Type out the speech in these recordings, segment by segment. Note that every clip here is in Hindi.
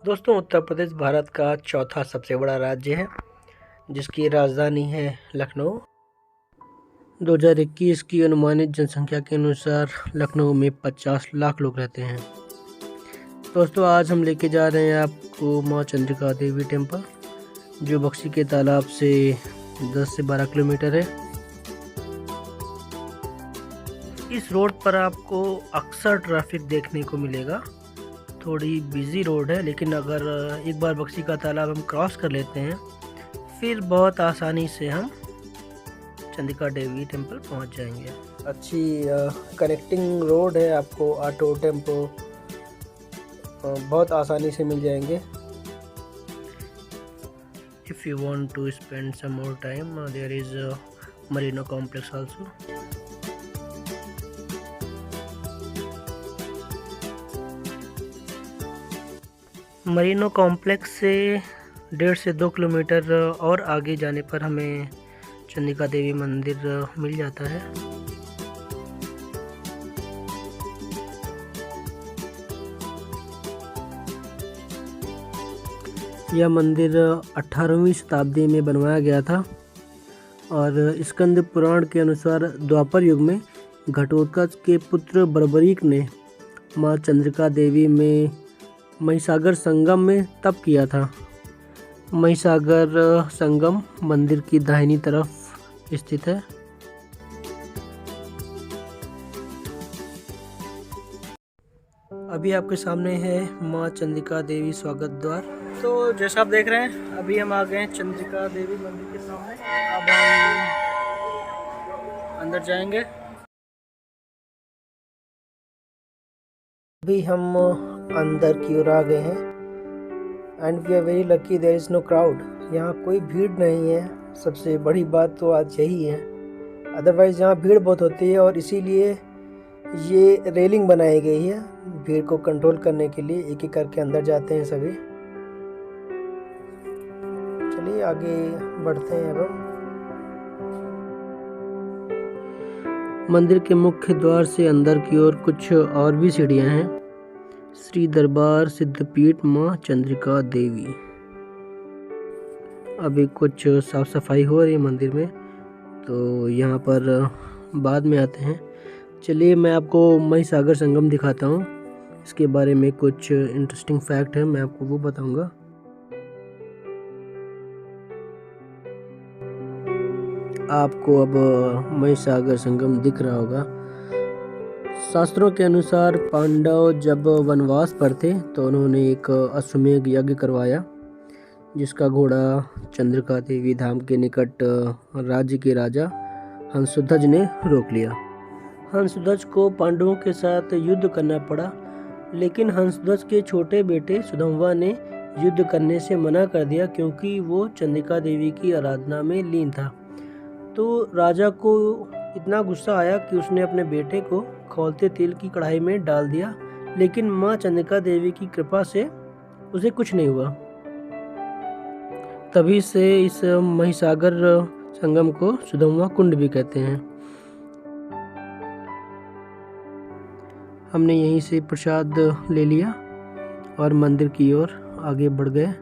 दोस्तों, उत्तर प्रदेश भारत का चौथा सबसे बड़ा राज्य है, जिसकी राजधानी है लखनऊ। 2021 की अनुमानित जनसंख्या के अनुसार लखनऊ में 50 लाख लोग रहते हैं। दोस्तों, आज हम लेके जा रहे हैं आपको माँ चंद्रिका देवी टेम्पल, जो बक्शी के तालाब से 10 से 12 किलोमीटर है। इस रोड पर आपको अक्सर ट्रैफिक देखने को मिलेगा। थोड़ी बिजी रोड है, लेकिन अगर एक बार बक्शी का तालाब हम क्रॉस कर लेते हैं, फिर बहुत आसानी से हम चंद्रिका देवी टेम्पल पहुंच जाएंगे। अच्छी कनेक्टिंग रोड है, आपको ऑटो टेम्पो बहुत आसानी से मिल जाएंगे। If you want to spend some more time, there is Marino complex also. Marino complex से 1.5 से 2 किलोमीटर और आगे जाने पर हमें चंद्रिका देवी मंदिर मिल जाता है। यह मंदिर 18वीं शताब्दी में बनवाया गया था और स्कंद पुराण के अनुसार द्वापर युग में घटोत्कच के पुत्र बर्बरीक ने माँ चंद्रिका देवी में महिसागर संगम में तप किया था। महिसागर संगम मंदिर की दाहिनी तरफ स्थित है। अभी आपके सामने है माँ चंद्रिका देवी स्वागत द्वार। तो जैसा आप देख रहे हैं, अभी हम आ गए हैं चंद्रिका देवी मंदिर के सामने। अब हम अंदर जाएंगे। अभी हम अंदर की ओर आ गए हैं and we are very lucky, there is no crowd. यहाँ कोई भीड़ नहीं है। सबसे बड़ी बात तो आज यही है, अदरवाइज़ यहाँ भीड़ बहुत होती है और इसीलिए ये रेलिंग बनाई गई है भीड़ को कंट्रोल करने के लिए। एक एक करके अंदर जाते हैं सभी। चलिए आगे बढ़ते हैं। अब मंदिर के मुख्य द्वार से अंदर की ओर कुछ और भी सीढ़ियां हैं। श्री दरबार सिद्धपीठ माँ चंद्रिका देवी। अभी कुछ साफ सफाई हो रही है मंदिर में, तो यहाँ पर बाद में आते हैं। चलिए मैं आपको महिसागर संगम दिखाता हूँ। इसके बारे में कुछ इंटरेस्टिंग फैक्ट है, मैं आपको वो बताऊँगा। आपको अब महिसागर संगम दिख रहा होगा। शास्त्रों के अनुसार पांडव जब वनवास पर थे तो उन्होंने एक अश्वमेध यज्ञ करवाया, जिसका घोड़ा चंद्रिका देवी धाम के निकट राज्य के राजा हंसध्वज ने रोक लिया। हंसध्वज को पांडवों के साथ युद्ध करना पड़ा, लेकिन हंसध्वज के छोटे बेटे सुधन्वा ने युद्ध करने से मना कर दिया, क्योंकि वो चंद्रिका देवी की आराधना में लीन था। तो राजा को इतना गुस्सा आया कि उसने अपने बेटे को खौलते तेल की कढ़ाई में डाल दिया, लेकिन माँ चंद्रिका देवी की कृपा से उसे कुछ नहीं हुआ। तभी से इस महिसागर संगम को सुधन्वा कुंड भी कहते हैं। हमने यहीं से प्रसाद ले लिया और मंदिर की ओर आगे बढ़ गए।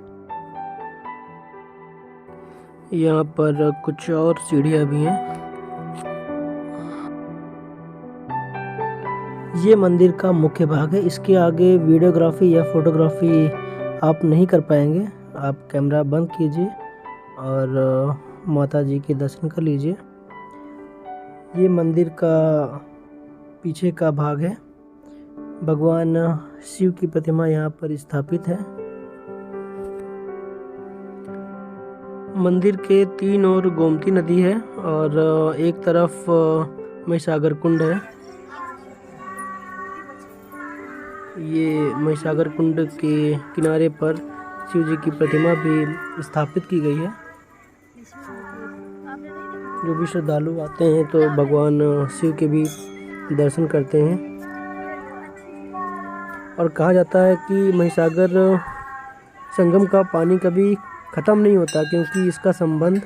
यहाँ पर कुछ और सीढ़ियाँ भी हैं। ये मंदिर का मुख्य भाग है। इसके आगे वीडियोग्राफी या फोटोग्राफी आप नहीं कर पाएंगे। आप कैमरा बंद कीजिए और माता जी के दर्शन कर लीजिए। ये मंदिर का पीछे का भाग है। भगवान शिव की प्रतिमा यहाँ पर स्थापित है। मंदिर के 3 ओर गोमती नदी है और एक तरफ महिसागर कुंड है। ये महिसागर कुंड के किनारे पर शिव जी की प्रतिमा भी स्थापित की गई है। जो भी श्रद्धालु आते हैं तो भगवान शिव के भी दर्शन करते हैं। और कहा जाता है कि महिसागर संगम का पानी कभी ख़त्म नहीं होता, क्योंकि इसका संबंध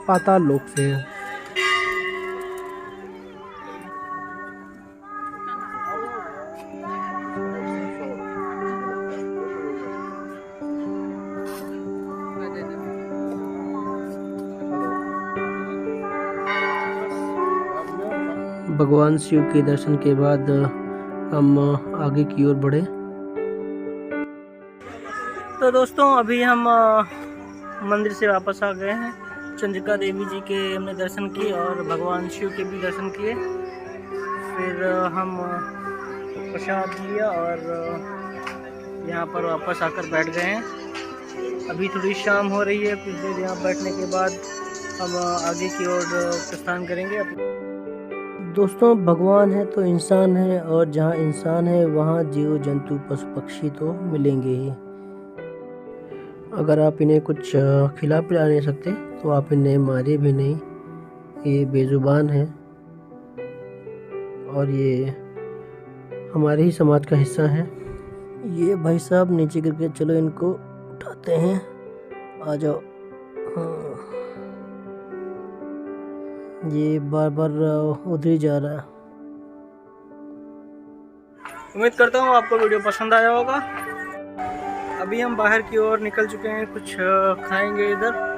पाताल लोक से है। भगवान शिव के दर्शन के बाद हम आगे की ओर बढ़े। तो दोस्तों अभी हम मंदिर से वापस आ गए हैं। चंद्रिका देवी जी के हमने दर्शन किए और भगवान शिव के भी दर्शन किए। फिर हम प्रसाद लिया और यहाँ पर वापस आकर बैठ गए हैं। अभी थोड़ी शाम हो रही है, कुछ देर यहाँ बैठने के बाद हम आगे की ओर प्रस्थान करेंगे। दोस्तों भगवान है तो इंसान है, और जहाँ इंसान है वहाँ जीव जंतु पशु पक्षी तो मिलेंगे ही। अगर आप इन्हें कुछ खिला पिला नहीं सकते तो आप इन्हें मारे भी नहीं। ये बेजुबान है और ये हमारे ही समाज का हिस्सा है। ये भाई साहब नीचे गिर के, चलो इनको उठाते हैं, आ जाओ। हाँ, ये बार बार उधर ही जा रहा है। उम्मीद करता हूँ आपको वीडियो पसंद आया होगा। अभी हम बाहर की ओर निकल चुके हैं, कुछ खाएंगे इधर।